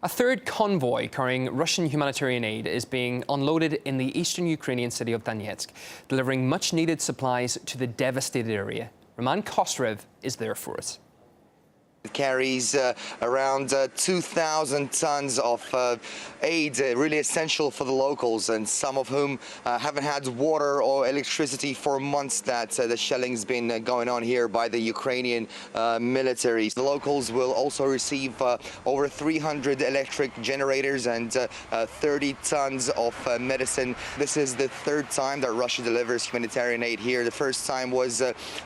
A third convoy carrying Russian humanitarian aid is being unloaded in the eastern Ukrainian city of Donetsk, delivering much-needed supplies to the devastated area. Roman Kostyrev is there for us. It carries around 2,000 tons of aid, really essential for the locals, and some of whom haven't had water or electricity for months that the shelling's been going on here by the Ukrainian military. The locals will also receive over 300 electric generators and 30 tons of medicine. This is the third time that Russia delivers humanitarian aid here. The first time was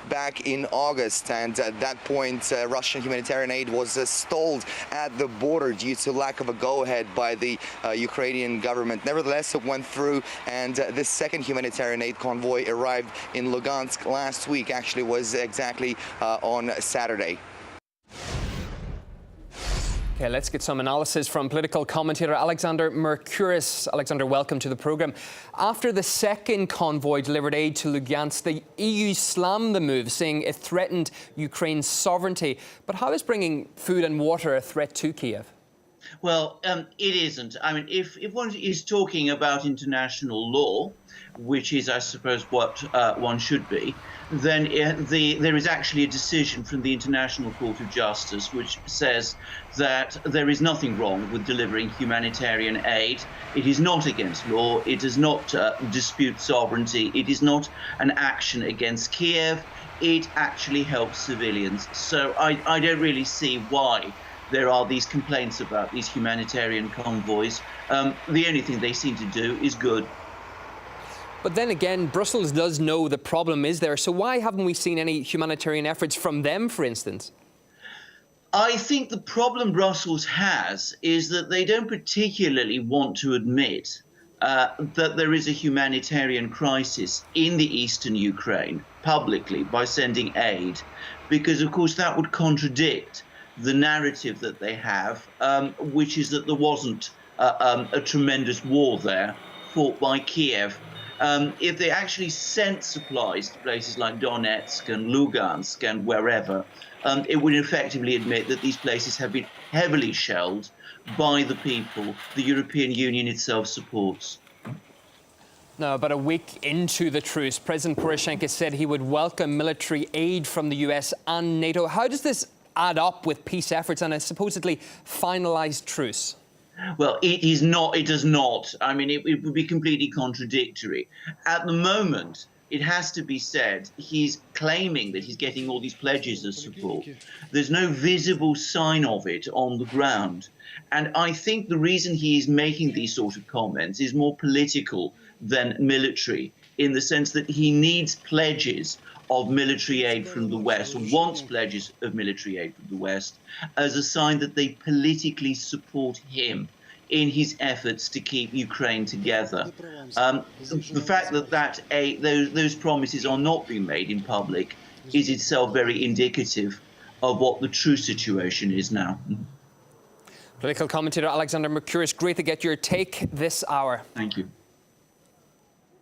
back in August, and at that point Russian humanitarian aid was stalled at the border due to lack of a go-ahead by the Ukrainian government. Nevertheless, it went through, and this second humanitarian aid convoy arrived in Lugansk last week. Actually, was exactly on Saturday. Okay, let's get some analysis from political commentator Alexander Mercouris. Alexander, welcome to the programme. After the second convoy delivered aid to Lugansk, the EU slammed the move, saying it threatened Ukraine's sovereignty. But how is bringing food and water a threat to Kiev? Well, it isn't. I mean, if one is talking about international law, which is, I suppose, what one should be, then there is actually a decision from the International Court of Justice which says that there is nothing wrong with delivering humanitarian aid. It is not against law. It does not dispute sovereignty. It is not an action against Kiev. It actually helps civilians. So I don't really see why there are these complaints about these humanitarian convoys. The only thing they seem to do is good. But then again, Brussels does know the problem is there, so why haven't we seen any humanitarian efforts from them, for instance? I think the problem Brussels has is that they don't particularly want to admit that there is a humanitarian crisis in the eastern Ukraine publicly by sending aid, because, of course, that would contradict the narrative that they have, which is that there wasn't a tremendous war there fought by Kiev. If they actually sent supplies to places like Donetsk and Lugansk and wherever, it would effectively admit that these places have been heavily shelled by the people the European Union itself supports. Now, about a week into the truce, President Poroshenko said he would welcome military aid from the US and NATO. How does this add up with peace efforts and a supposedly finalized truce? Well, it is not. It does not. I mean, it would be completely contradictory. At the moment, it has to be said, he's claiming that he's getting all these pledges of support. There's no visible sign of it on the ground. And I think the reason he is making these sort of comments is more political than military, in the sense that he needs pledges of military aid from the West, or wants pledges of military aid from the West, as a sign that they politically support him in his efforts to keep Ukraine together. The fact that those promises are not being made in public is itself very indicative of what the true situation is now. Political commentator Alexander Mercouris, great to get your take this hour. Thank you.